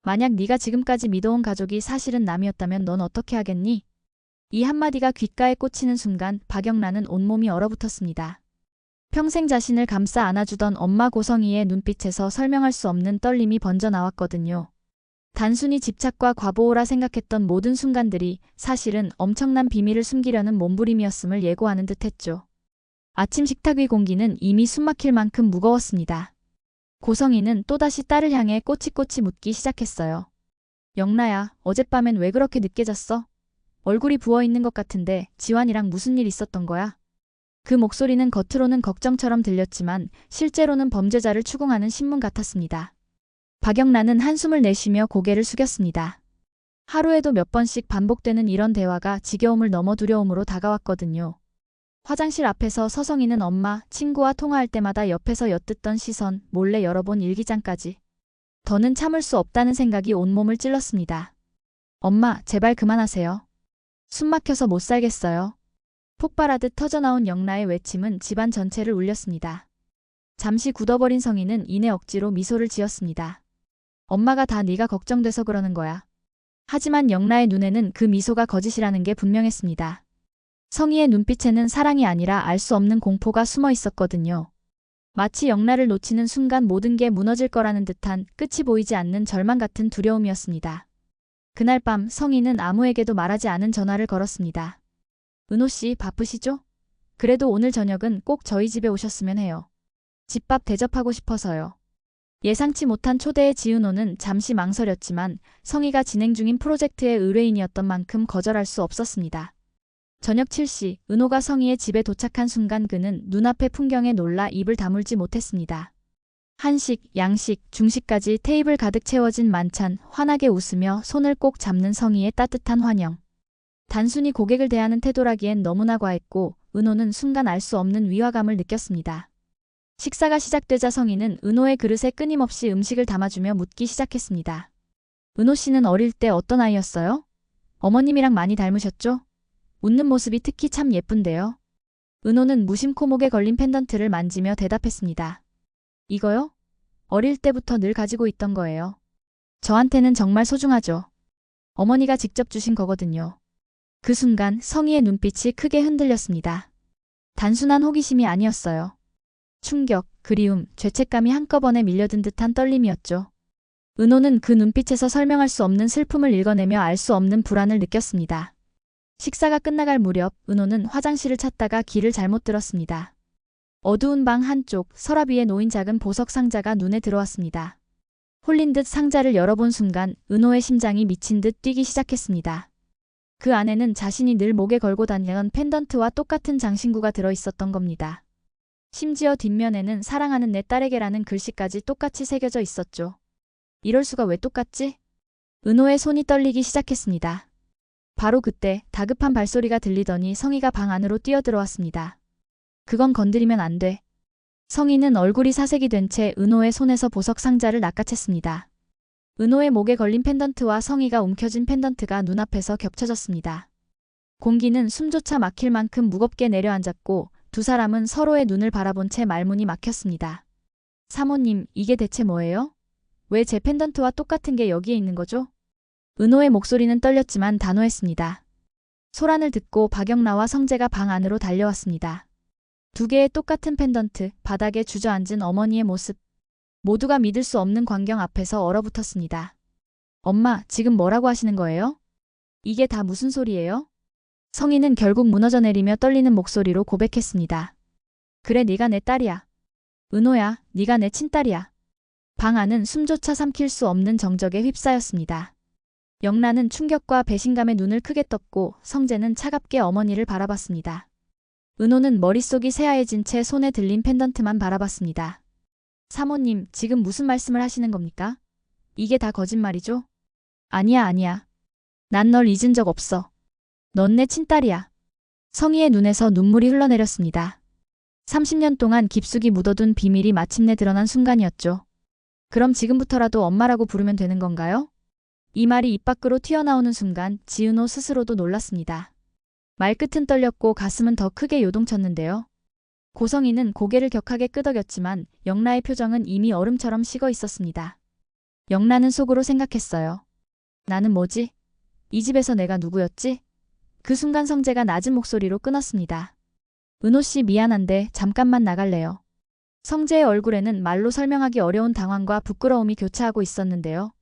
만약 네가 지금까지 믿어온 가족이 사실은 남이었다면 넌 어떻게 하겠니? 이 한마디가 귓가에 꽂히는 순간 박영란은 온몸이 얼어붙었습니다. 평생 자신을 감싸 안아주던 엄마 고성희의 눈빛에서 설명할 수 없는 떨림이 번져 나왔거든요. 단순히 집착과 과보호라 생각했던 모든 순간들이 사실은 엄청난 비밀을 숨기려는 몸부림이었음을 예고하는 듯했죠. 아침 식탁 위 공기는 이미 숨막힐 만큼 무거웠습니다. 고성희는 또다시 딸을 향해 꼬치꼬치 묻기 시작했어요. 영라야, 어젯밤엔 왜 그렇게 늦게 잤어? 얼굴이 부어있는 것 같은데 지환이랑 무슨 일 있었던 거야? 그 목소리는 겉으로는 걱정처럼 들렸지만 실제로는 범죄자를 추궁하는 신문 같았습니다. 박영란은 한숨을 내쉬며 고개를 숙였습니다. 하루에도 몇 번씩 반복되는 이런 대화가 지겨움을 넘어 두려움으로 다가왔거든요. 화장실 앞에서 서성이는 엄마, 친구와 통화할 때마다 옆에서 엿듣던 시선, 몰래 열어본 일기장까지. 더는 참을 수 없다는 생각이 온몸을 찔렀습니다. 엄마, 제발 그만하세요. 숨 막혀서 못 살겠어요. 폭발하듯 터져나온 영라의 외침은 집안 전체를 울렸습니다. 잠시 굳어버린 성희는 이내 억지로 미소를 지었습니다. 엄마가 다 네가 걱정돼서 그러는 거야. 하지만 영라의 눈에는 그 미소가 거짓이라는 게 분명했습니다. 성희의 눈빛에는 사랑이 아니라 알 수 없는 공포가 숨어 있었거든요. 마치 영라를 놓치는 순간 모든 게 무너질 거라는 듯한 끝이 보이지 않는 절망 같은 두려움이었습니다. 그날 밤 성희는 아무에게도 말하지 않은 전화를 걸었습니다. 은호 씨 바쁘시죠? 그래도 오늘 저녁은 꼭 저희 집에 오셨으면 해요. 집밥 대접하고 싶어서요. 예상치 못한 초대에 지은호는 잠시 망설였지만 성희가 진행 중인 프로젝트의 의뢰인이었던 만큼 거절할 수 없었습니다. 저녁 7시 은호가 성희의 집에 도착한 순간 그는 눈앞의 풍경에 놀라 입을 다물지 못했습니다. 한식, 양식, 중식까지 테이블 가득 채워진 만찬, 환하게 웃으며 손을 꼭 잡는 성희의 따뜻한 환영. 단순히 고객을 대하는 태도라기엔 너무나 과했고 은호는 순간 알 수 없는 위화감을 느꼈습니다. 식사가 시작되자 성희는 은호의 그릇에 끊임없이 음식을 담아주며 묻기 시작했습니다. 은호 씨는 어릴 때 어떤 아이였어요? 어머님이랑 많이 닮으셨죠? 웃는 모습이 특히 참 예쁜데요. 은호는 무심코 목에 걸린 펜던트를 만지며 대답했습니다. 이거요? 어릴 때부터 늘 가지고 있던 거예요. 저한테는 정말 소중하죠. 어머니가 직접 주신 거거든요. 그 순간 성희의 눈빛이 크게 흔들렸습니다. 단순한 호기심이 아니었어요. 충격, 그리움, 죄책감이 한꺼번에 밀려든 듯한 떨림이었죠. 은호는 그 눈빛에서 설명할 수 없는 슬픔을 읽어내며 알 수 없는 불안을 느꼈습니다. 식사가 끝나갈 무렵 은호는 화장실을 찾다가 길을 잘못 들었습니다. 어두운 방 한쪽 서랍 위에 놓인 작은 보석 상자가 눈에 들어왔습니다. 홀린 듯 상자를 열어본 순간 은호의 심장이 미친 듯 뛰기 시작했습니다. 그 안에는 자신이 늘 목에 걸고 다니던 펜던트와 똑같은 장신구가 들어있었던 겁니다. 심지어 뒷면에는 사랑하는 내 딸에게라는 글씨까지 똑같이 새겨져 있었죠. 이럴 수가 왜 똑같지? 은호의 손이 떨리기 시작했습니다. 바로 그때 다급한 발소리가 들리더니 성희가 방 안으로 뛰어들어왔습니다. 그건 건드리면 안 돼. 성희는 얼굴이 사색이 된 채 은호의 손에서 보석 상자를 낚아챘습니다. 은호의 목에 걸린 펜던트와 성희가 움켜쥔 펜던트가 눈앞에서 겹쳐졌습니다. 공기는 숨조차 막힐 만큼 무겁게 내려앉았고 두 사람은 서로의 눈을 바라본 채 말문이 막혔습니다. 사모님, 이게 대체 뭐예요? 왜 제 펜던트와 똑같은 게 여기에 있는 거죠? 은호의 목소리는 떨렸지만 단호했습니다. 소란을 듣고 박영라와 성재가 방 안으로 달려왔습니다. 두 개의 똑같은 펜던트, 바닥에 주저앉은 어머니의 모습. 모두가 믿을 수 없는 광경 앞에서 얼어붙었습니다. 엄마, 지금 뭐라고 하시는 거예요? 이게 다 무슨 소리예요? 성희는 결국 무너져 내리며 떨리는 목소리로 고백했습니다. 그래, 네가 내 딸이야. 은호야, 네가 내 친딸이야. 방 안은 숨조차 삼킬 수 없는 정적에 휩싸였습니다. 영란은 충격과 배신감에 눈을 크게 떴고 성재는 차갑게 어머니를 바라봤습니다. 은호는 머릿속이 새하얘진 채 손에 들린 펜던트만 바라봤습니다. 사모님, 지금 무슨 말씀을 하시는 겁니까? 이게 다 거짓말이죠? 아니야, 아니야. 난 널 잊은 적 없어. 넌 내 친딸이야. 성희의 눈에서 눈물이 흘러내렸습니다. 30년 동안 깊숙이 묻어둔 비밀이 마침내 드러난 순간이었죠. 그럼 지금부터라도 엄마라고 부르면 되는 건가요? 이 말이 입 밖으로 튀어나오는 순간 지은호 스스로도 놀랐습니다. 말끝은 떨렸고 가슴은 더 크게 요동쳤는데요. 고성희는 고개를 격하게 끄덕였지만 영라의 표정은 이미 얼음처럼 식어 있었습니다. 영란은 속으로 생각했어요. 나는 뭐지? 이 집에서 내가 누구였지? 그 순간 성재가 낮은 목소리로 끊었습니다. 은호 씨 미안한데 잠깐만 나갈래요. 성재의 얼굴에는 말로 설명하기 어려운 당황과 부끄러움이 교차하고 있었는데요.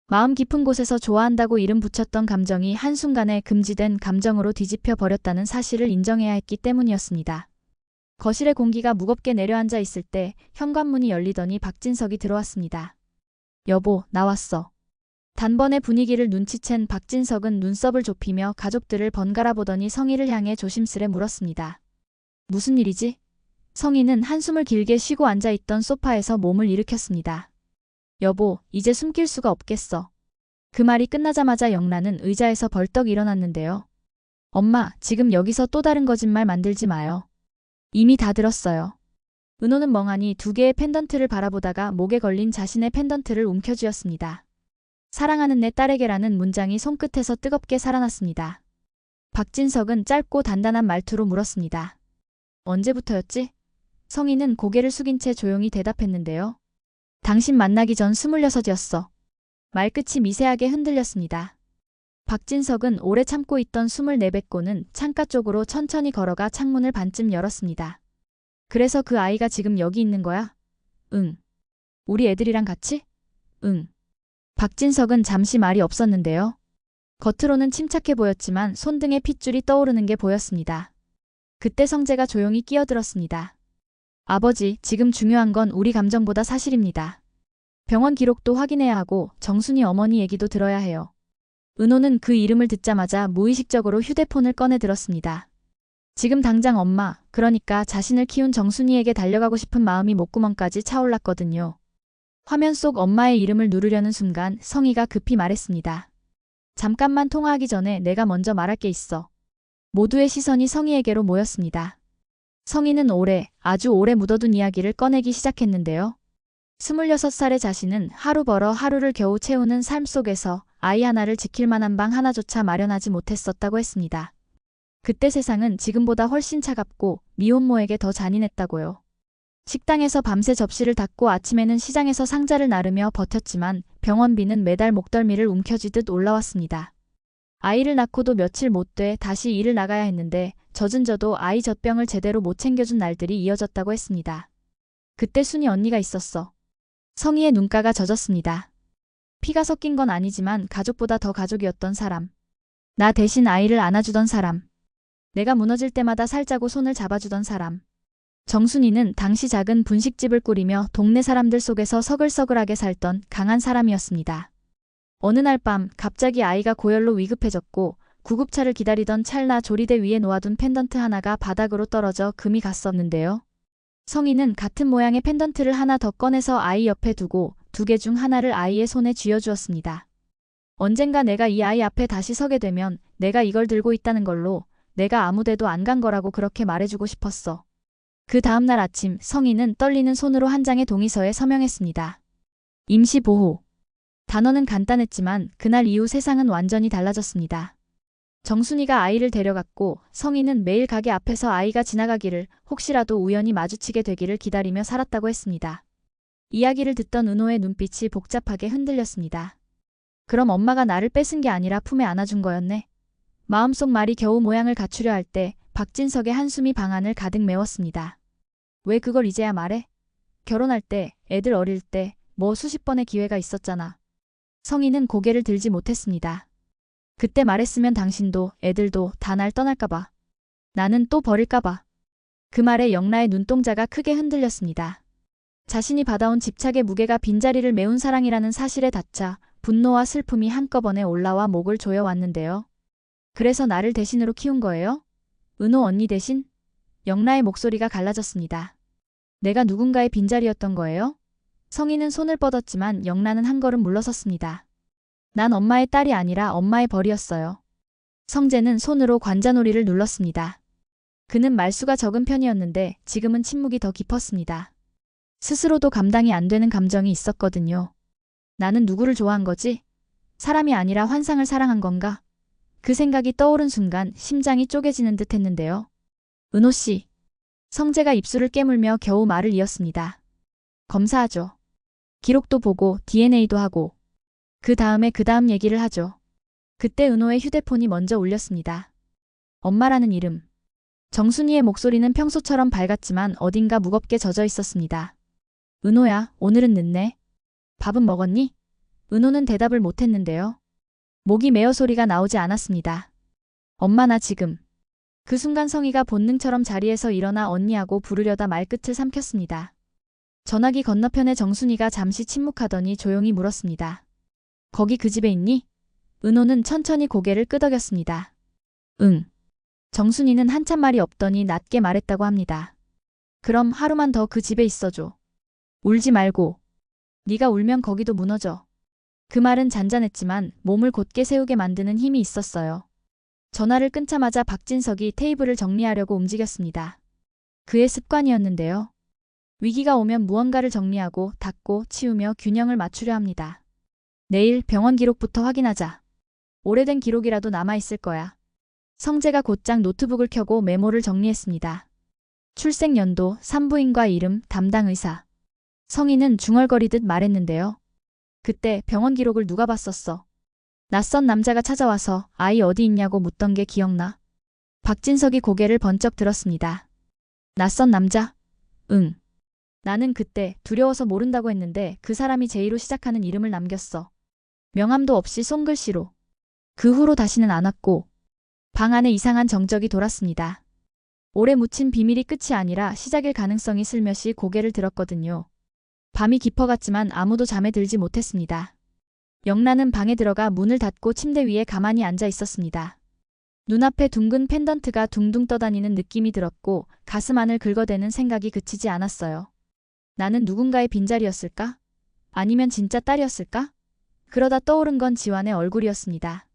마음 깊은 곳에서 좋아한다고 이름 붙였던 감정이 한순간에 금지된 감정으로 뒤집혀 버렸다는 사실을 인정해야 했기 때문이었습니다. 거실의 공기가 무겁게 내려앉아 있을 때 현관문이 열리더니 박진석이 들어왔습니다. 여보, 나왔어. 단번에 분위기를 눈치챈 박진석은 눈썹을 좁히며 가족들을 번갈아 보더니 성희를 향해 조심스레 물었습니다. 무슨 일이지? 성희는 한숨을 길게 쉬고 앉아있던 소파에서 몸을 일으켰습니다. 여보, 이제 숨길 수가 없겠어. 그 말이 끝나자마자 영란은 의자에서 벌떡 일어났는데요. 엄마, 지금 여기서 또 다른 거짓말 만들지 마요. 이미 다 들었어요. 은호는 멍하니 두 개의 펜던트를 바라보다가 목에 걸린 자신의 펜던트를 움켜쥐었습니다. 사랑하는 내 딸에게라는 문장이 손끝에서 뜨겁게 살아났습니다. 박진석은 짧고 단단한 말투로 물었습니다. 언제부터였지? 성희는 고개를 숙인 채 조용히 대답했는데요. 당신 만나기 전 26이었어. 말끝이 미세하게 흔들렸습니다. 박진석은 오래 참고 있던 숨을 내뱉고는 창가 쪽으로 천천히 걸어가 창문을 반쯤 열었습니다. 그래서 그 아이가 지금 여기 있는 거야? 응. 우리 애들이랑 같이? 응. 박진석은 잠시 말이 없었는데요. 겉으로는 침착해 보였지만 손등에 핏줄이 떠오르는 게 보였습니다. 그때 성재가 조용히 끼어들었습니다. 아버지, 지금 중요한 건 우리 감정보다 사실입니다. 병원 기록도 확인해야 하고 정순이 어머니 얘기도 들어야 해요. 은호는 그 이름을 듣자마자 무의식적으로 휴대폰을 꺼내 들었습니다. 지금 당장 엄마, 그러니까 자신을 키운 정순이에게 달려가고 싶은 마음이 목구멍까지 차올랐거든요. 화면 속 엄마의 이름을 누르려는 순간 성희가 급히 말했습니다. 잠깐만 통화하기 전에 내가 먼저 말할 게 있어. 모두의 시선이 성희에게로 모였습니다. 성희는 아주 오래 묻어둔 이야기를 꺼내기 시작했는데요. 26살의 자신은 하루 벌어 하루를 겨우 채우는 삶 속에서 아이 하나를 지킬 만한 방 하나조차 마련하지 못했었다고 했습니다. 그때 세상은 지금보다 훨씬 차갑고 미혼모에게 더 잔인했다고요. 식당에서 밤새 접시를 닦고 아침에는 시장에서 상자를 나르며 버텼지만 병원비는 매달 목덜미를 움켜쥐듯 올라왔습니다. 아이를 낳고도 며칠 못 돼 다시 일을 나가야 했는데 젖은 저도 아이 젖병을 제대로 못 챙겨준 날들이 이어졌다고 했습니다. 그때 순이 언니가 있었어. 성희의 눈가가 젖었습니다. 피가 섞인 건 아니지만 가족보다 더 가족이었던 사람. 나 대신 아이를 안아주던 사람. 내가 무너질 때마다 살자고 손을 잡아주던 사람. 정순이는 당시 작은 분식집을 꾸리며 동네 사람들 속에서 서글서글하게 살던 강한 사람이었습니다. 어느 날 밤 갑자기 아이가 고열로 위급해졌고 구급차를 기다리던 찰나 조리대 위에 놓아둔 펜던트 하나가 바닥으로 떨어져 금이 갔었는데요. 성희는 같은 모양의 펜던트를 하나 더 꺼내서 아이 옆에 두고 두 개 중 하나를 아이의 손에 쥐어주었습니다. 언젠가 내가 이 아이 앞에 다시 서게 되면 내가 이걸 들고 있다는 걸로 내가 아무데도 안 간 거라고 그렇게 말해주고 싶었어. 그 다음날 아침 성희는 떨리는 손으로 한 장의 동의서에 서명했습니다. 임시보호. 단어는 간단했지만 그날 이후 세상은 완전히 달라졌습니다. 정순이가 아이를 데려갔고 성희는 매일 가게 앞에서 아이가 지나가기를 혹시라도 우연히 마주치게 되기를 기다리며 살았다고 했습니다. 이야기를 듣던 은호의 눈빛이 복잡하게 흔들렸습니다. 그럼 엄마가 나를 뺏은 게 아니라 품에 안아준 거였네. 마음속 말이 겨우 모양을 갖추려 할 때 박진석의 한숨이 방안을 가득 메웠습니다. 왜 그걸 이제야 말해? 결혼할 때, 애들 어릴 때, 뭐 수십 번의 기회가 있었잖아. 성희는 고개를 들지 못했습니다. 그때 말했으면 당신도 애들도 다 날 떠날까봐. 나는 또 버릴까봐. 그 말에 영라의 눈동자가 크게 흔들렸습니다. 자신이 받아온 집착의 무게가 빈자리를 메운 사랑이라는 사실에 닿자 분노와 슬픔이 한꺼번에 올라와 목을 조여왔는데요. 그래서 나를 대신으로 키운 거예요? 은호 언니 대신? 영라의 목소리가 갈라졌습니다. 내가 누군가의 빈자리였던 거예요? 성희는 손을 뻗었지만 영라는 한 걸음 물러섰습니다. 난 엄마의 딸이 아니라 엄마의 벌이었어요. 성재는 손으로 관자놀이를 눌렀습니다. 그는 말수가 적은 편이었는데 지금은 침묵이 더 깊었습니다. 스스로도 감당이 안 되는 감정이 있었거든요. 나는 누구를 좋아한 거지? 사람이 아니라 환상을 사랑한 건가? 그 생각이 떠오른 순간 심장이 쪼개지는 듯 했는데요. 은호 씨. 성재가 입술을 깨물며 겨우 말을 이었습니다. 검사하죠. 기록도 보고 DNA도 하고 그 다음에 그 다음 얘기를 하죠. 그때 은호의 휴대폰이 먼저 울렸습니다. 엄마라는 이름. 정순이의 목소리는 평소처럼 밝았지만 어딘가 무겁게 젖어 있었습니다. 은호야, 오늘은 늦네. 밥은 먹었니? 은호는 대답을 못했는데요. 목이 메어 소리가 나오지 않았습니다. 엄마 나 지금. 그 순간 성희가 본능처럼 자리에서 일어나 언니하고 부르려다 말끝을 삼켰습니다. 전화기 건너편에 정순이가 잠시 침묵하더니 조용히 물었습니다. 거기 그 집에 있니? 은호는 천천히 고개를 끄덕였습니다. 응. 정순이는 한참 말이 없더니 낮게 말했다고 합니다. 그럼 하루만 더 그 집에 있어줘. 울지 말고. 네가 울면 거기도 무너져. 그 말은 잔잔했지만 몸을 곧게 세우게 만드는 힘이 있었어요. 전화를 끊자마자 박진석이 테이블을 정리하려고 움직였습니다. 그의 습관이었는데요. 위기가 오면 무언가를 정리하고 닦고 치우며 균형을 맞추려 합니다. 내일 병원 기록부터 확인하자. 오래된 기록이라도 남아있을 거야. 성재가 곧장 노트북을 켜고 메모를 정리했습니다. 출생 연도, 산부인과 이름, 담당 의사. 성희는 중얼거리듯 말했는데요. 그때 병원 기록을 누가 봤었어? 낯선 남자가 찾아와서 아이 어디 있냐고 묻던 게 기억나? 박진석이 고개를 번쩍 들었습니다. 낯선 남자? 응. 나는 그때 두려워서 모른다고 했는데 그 사람이 제이로 시작하는 이름을 남겼어. 명함도 없이 손글씨로. 그 후로 다시는 안 왔고 방 안에 이상한 정적이 돌았습니다. 오래 묻힌 비밀이 끝이 아니라 시작일 가능성이 슬며시 고개를 들었거든요. 밤이 깊어갔지만 아무도 잠에 들지 못했습니다. 영란은 방에 들어가 문을 닫고 침대 위에 가만히 앉아 있었습니다. 눈앞에 둥근 펜던트가 둥둥 떠다니는 느낌이 들었고 가슴 안을 긁어대는 생각이 그치지 않았어요. 나는 누군가의 빈자리였을까? 아니면 진짜 딸이었을까? 그러다 떠오른 건 지환의 얼굴이었습니다.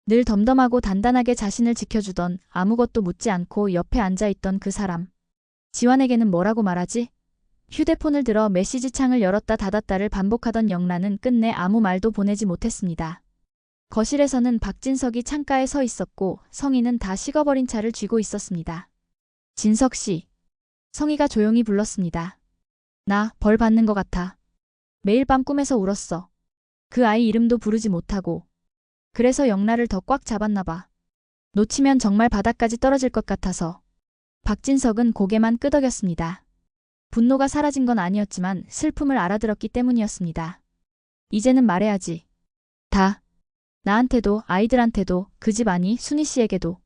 늘 덤덤하고 단단하게 자신을 지켜주던 아무것도 묻지 않고 옆에 앉아있던 그 사람. 지환에게는 뭐라고 말하지? 휴대폰을 들어 메시지 창을 열었다 닫았다를 반복하던 영란은 끝내 아무 말도 보내지 못했습니다. 거실에서는 박진석이 창가에 서 있었고 성희는 다 식어버린 차를 쥐고 있었습니다. 진석 씨. 성희가 조용히 불렀습니다. 나 벌 받는 것 같아. 매일 밤 꿈에서 울었어. 그 아이 이름도 부르지 못하고. 그래서 영란을 더 꽉 잡았나 봐. 놓치면 정말 바닥까지 떨어질 것 같아서. 박진석은 고개만 끄덕였습니다. 분노가 사라진 건 아니었지만 슬픔을 알아들었기 때문이었습니다. 이제는 말해야지. 다. 나한테도 아이들한테도 그 집 아니 순희 씨에게도.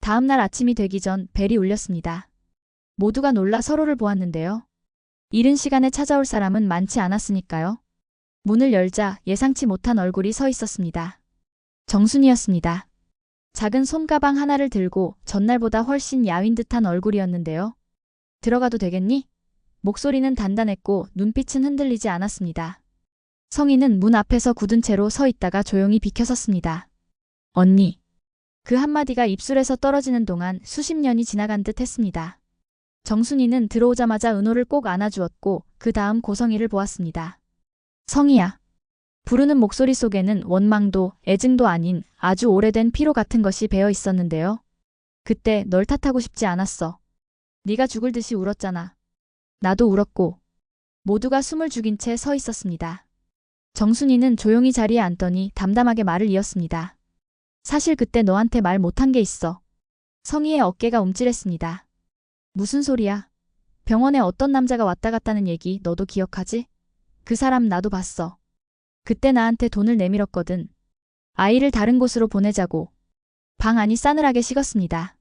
다음 날 아침이 되기 전 벨이 울렸습니다. 모두가 놀라 서로를 보았는데요. 이른 시간에 찾아올 사람은 많지 않았으니까요. 문을 열자 예상치 못한 얼굴이 서 있었습니다. 정순이었습니다. 작은 손가방 하나를 들고 전날보다 훨씬 야윈 듯한 얼굴이었는데요. 들어가도 되겠니? 목소리는 단단했고 눈빛은 흔들리지 않았습니다. 성희는 문 앞에서 굳은 채로 서 있다가 조용히 비켜섰습니다. 언니. 그 한마디가 입술에서 떨어지는 동안 수십 년이 지나간 듯 했습니다. 정순이는 들어오자마자 은호를 꼭 안아주었고 그 다음 고성희를 보았습니다. 성희야. 부르는 목소리 속에는 원망도 애증도 아닌 아주 오래된 피로 같은 것이 배어 있었는데요. 그때 널 탓하고 싶지 않았어. 네가 죽을 듯이 울었잖아. 나도 울었고. 모두가 숨을 죽인 채 서 있었습니다. 정순이는 조용히 자리에 앉더니 담담하게 말을 이었습니다. 사실 그때 너한테 말 못한 게 있어. 성희의 어깨가 움찔했습니다. 무슨 소리야? 병원에 어떤 남자가 왔다 갔다는 얘기 너도 기억하지? 그 사람 나도 봤어. 그때 나한테 돈을 내밀었거든. 아이를 다른 곳으로 보내자고. 방 안이 싸늘하게 식었습니다.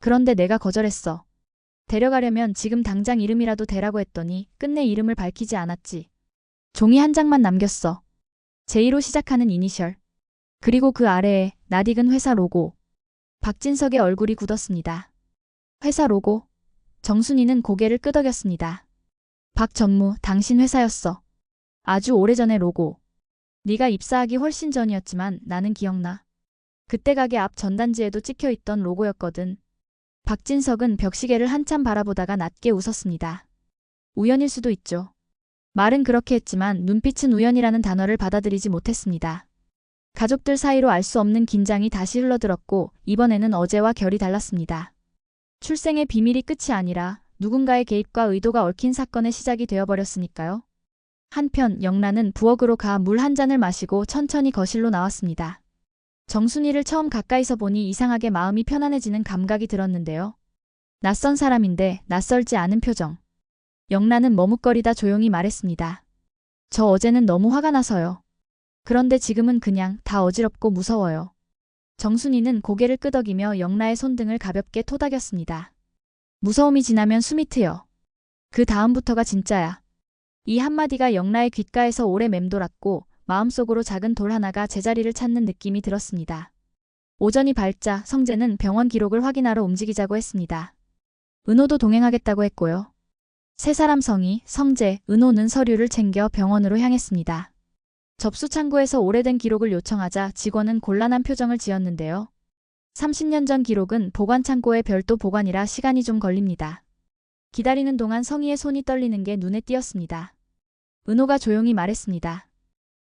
그런데 내가 거절했어. 데려가려면 지금 당장 이름이라도 대라고 했더니 끝내 이름을 밝히지 않았지. 종이 한 장만 남겼어. J로 시작하는 이니셜. 그리고 그 아래에 낯익은 회사 로고. 박진석의 얼굴이 굳었습니다. 회사 로고? 정순이는 고개를 끄덕였습니다. 박전무, 당신 회사였어. 아주 오래전의 로고. 네가 입사하기 훨씬 전이었지만 나는 기억나. 그때 가게 앞 전단지에도 찍혀있던 로고였거든. 박진석은 벽시계를 한참 바라보다가 낮게 웃었습니다. 우연일 수도 있죠. 말은 그렇게 했지만 눈빛은 우연이라는 단어를 받아들이지 못했습니다. 가족들 사이로 알 수 없는 긴장이 다시 흘러들었고 이번에는 어제와 결이 달랐습니다. 출생의 비밀이 끝이 아니라 누군가의 개입과 의도가 얽힌 사건의 시작이 되어버렸으니까요. 한편 영란은 부엌으로 가 물 한 잔을 마시고 천천히 거실로 나왔습니다. 정순이를 처음 가까이서 보니 이상하게 마음이 편안해지는 감각이 들었는데요. 낯선 사람인데 낯설지 않은 표정. 영란은 머뭇거리다 조용히 말했습니다. 저 어제는 너무 화가 나서요. 그런데 지금은 그냥 다 어지럽고 무서워요. 정순이는 고개를 끄덕이며 영라의 손등을 가볍게 토닥였습니다. 무서움이 지나면 숨이 트여. 그 다음부터가 진짜야. 이 한마디가 영라의 귓가에서 오래 맴돌았고 마음속으로 작은 돌 하나가 제자리를 찾는 느낌이 들었습니다. 오전이 밝자 성재는 병원 기록을 확인하러 움직이자고 했습니다. 은호도 동행하겠다고 했고요. 세 사람 성희, 성재, 은호는 서류를 챙겨 병원으로 향했습니다. 접수 창구에서 오래된 기록을 요청하자 직원은 곤란한 표정을 지었는데요. 30년 전 기록은 보관 창고에 별도 보관이라 시간이 좀 걸립니다. 기다리는 동안 성희의 손이 떨리는 게 눈에 띄었습니다. 은호가 조용히 말했습니다.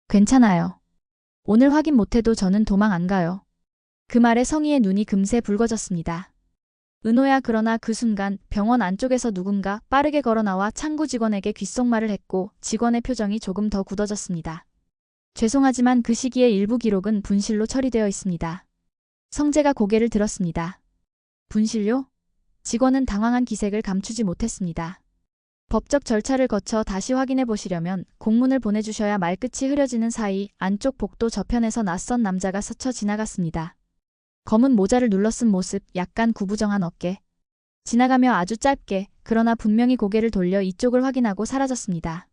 괜찮아요. 오늘 확인 못해도 저는 도망 안 가요. 그 말에 성희의 눈이 금세 붉어졌습니다. 은호야. 그러나 그 순간 병원 안쪽에서 누군가 빠르게 걸어나와 창구 직원에게 귓속말을 했고 직원의 표정이 조금 더 굳어졌습니다. 죄송하지만 그 시기에 일부 기록은 분실로 처리되어 있습니다. 성재가 고개를 들었습니다. 분실료? 직원은 당황한 기색을 감추지 못했습니다. 법적 절차를 거쳐 다시 확인해 보시려면 공문을 보내주셔야 말끝이 흐려지는 사이 안쪽 복도 저편에서 낯선 남자가 스쳐 지나갔습니다. 검은 모자를 눌러쓴 모습, 약간 구부정한 어깨. 지나가며 아주 짧게, 그러나 분명히 고개를 돌려 이쪽을 확인하고 사라졌습니다.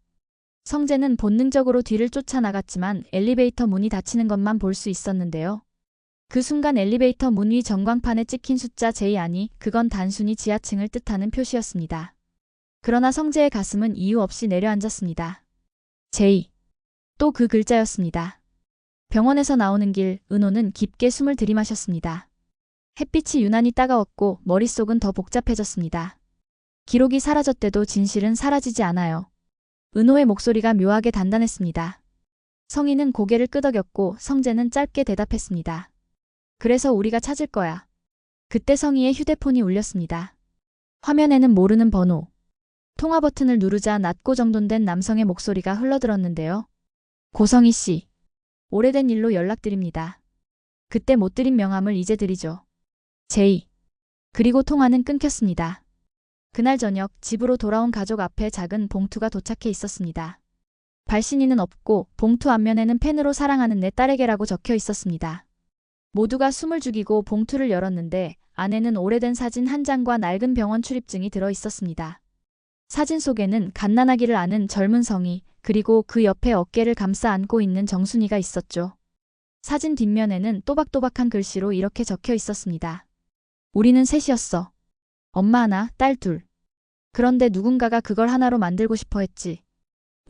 성재는 본능적으로 뒤를 쫓아나갔지만 엘리베이터 문이 닫히는 것만 볼 수 있었는데요. 그 순간 엘리베이터 문 위 전광판에 찍힌 숫자 J 아니, 그건 단순히 지하층을 뜻하는 표시였습니다. 그러나 성재의 가슴은 이유 없이 내려앉았습니다. J. 또 그 글자였습니다. 병원에서 나오는 길, 은호는 깊게 숨을 들이마셨습니다. 햇빛이 유난히 따가웠고 머릿속은 더 복잡해졌습니다. 기록이 사라졌대도 진실은 사라지지 않아요. 은호의 목소리가 묘하게 단단했습니다. 성희는 고개를 끄덕였고 성재는 짧게 대답했습니다. 그래서 우리가 찾을 거야. 그때 성희의 휴대폰이 울렸습니다. 화면에는 모르는 번호. 통화 버튼을 누르자 낮고 정돈된 남성의 목소리가 흘러들었는데요. 고성희 씨. 오래된 일로 연락드립니다. 그때 못 드린 명함을 이제 드리죠. 제이. 그리고 통화는 끊겼습니다. 그날 저녁 집으로 돌아온 가족 앞에 작은 봉투가 도착해 있었습니다. 발신인은 없고 봉투 앞면에는 펜으로 사랑하는 내 딸에게라고 적혀 있었습니다. 모두가 숨을 죽이고 봉투를 열었는데 안에는 오래된 사진 한 장과 낡은 병원 출입증이 들어 있었습니다. 사진 속에는 갓난아기를 안은 젊은 성희, 그리고 그 옆에 어깨를 감싸 안고 있는 정순이가 있었죠. 사진 뒷면에는 또박또박한 글씨로 이렇게 적혀 있었습니다. 우리는 셋이었어. 엄마 하나, 딸 둘. 그런데 누군가가 그걸 하나로 만들고 싶어 했지.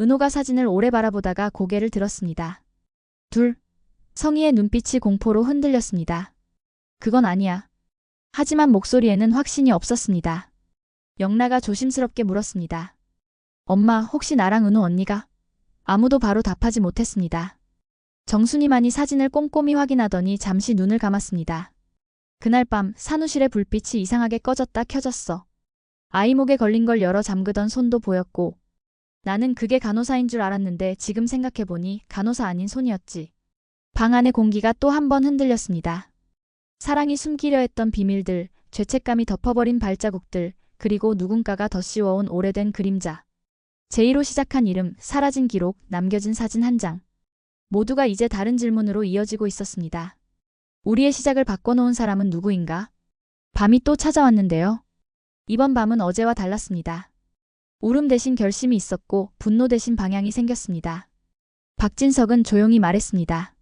은호가 사진을 오래 바라보다가 고개를 들었습니다. 둘. 성희의 눈빛이 공포로 흔들렸습니다. 그건 아니야. 하지만 목소리에는 확신이 없었습니다. 영라가 조심스럽게 물었습니다. 엄마, 혹시 나랑 은호 언니가? 아무도 바로 답하지 못했습니다. 정순이만이 사진을 꼼꼼히 확인하더니 잠시 눈을 감았습니다. 그날 밤 사무실의 불빛이 이상하게 꺼졌다 켜졌어. 아이 목에 걸린 걸 열어 잠그던 손도 보였고 나는 그게 간호사인 줄 알았는데 지금 생각해보니 간호사 아닌 손이었지. 방 안의 공기가 또 한 번 흔들렸습니다. 사랑이 숨기려 했던 비밀들, 죄책감이 덮어버린 발자국들, 그리고 누군가가 덧씌워온 오래된 그림자. 제이로 시작한 이름, 사라진 기록, 남겨진 사진 한 장. 모두가 이제 다른 질문으로 이어지고 있었습니다. 우리의 시작을 바꿔놓은 사람은 누구인가? 밤이 또 찾아왔는데요. 이번 밤은 어제와 달랐습니다. 울음 대신 결심이 있었고 분노 대신 방향이 생겼습니다. 박진석은 조용히 말했습니다.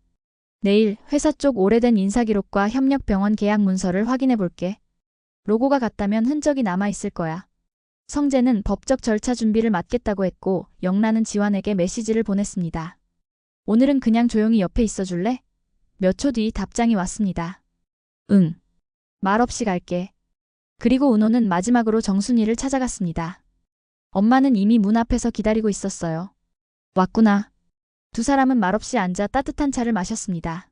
내일 회사 쪽 오래된 인사기록과 협력병원 계약 문서를 확인해 볼게. 로고가 같다면 흔적이 남아있을 거야. 성재는 법적 절차 준비를 맡겠다고 했고 영란은 지환에게 메시지를 보냈습니다. 오늘은 그냥 조용히 옆에 있어줄래? 몇 초 뒤 답장이 왔습니다. 응. 말없이 갈게. 그리고 은호는 마지막으로 정순이를 찾아갔습니다. 엄마는 이미 문 앞에서 기다리고 있었어요. 왔구나. 두 사람은 말없이 앉아 따뜻한 차를 마셨습니다.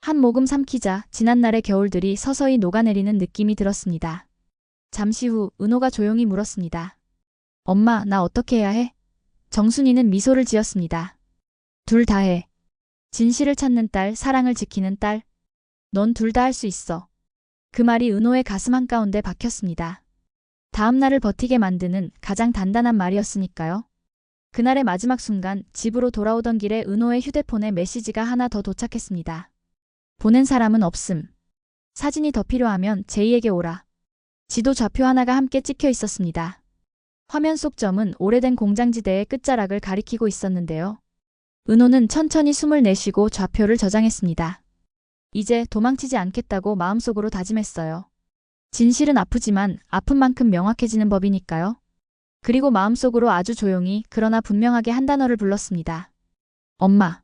한 모금 삼키자 지난날의 겨울들이 서서히 녹아내리는 느낌이 들었습니다. 잠시 후 은호가 조용히 물었습니다. 엄마, 나 어떻게 해야 해? 정순이는 미소를 지었습니다. 둘 다 해. 진실을 찾는 딸, 사랑을 지키는 딸. 넌 둘 다 할 수 있어. 그 말이 은호의 가슴 한가운데 박혔습니다. 다음 날을 버티게 만드는 가장 단단한 말이었으니까요. 그날의 마지막 순간 집으로 돌아오던 길에 은호의 휴대폰에 메시지가 하나 더 도착했습니다. 보낸 사람은 없음. 사진이 더 필요하면 제이에게 오라. 지도 좌표 하나가 함께 찍혀 있었습니다. 화면 속 점은 오래된 공장지대의 끝자락을 가리키고 있었는데요. 은호는 천천히 숨을 내쉬고 좌표를 저장했습니다. 이제 도망치지 않겠다고 마음속으로 다짐했어요. 진실은 아프지만 아픈 만큼 명확해지는 법이니까요. 그리고 마음속으로 아주 조용히 그러나 분명하게 한 단어를 불렀습니다. 엄마.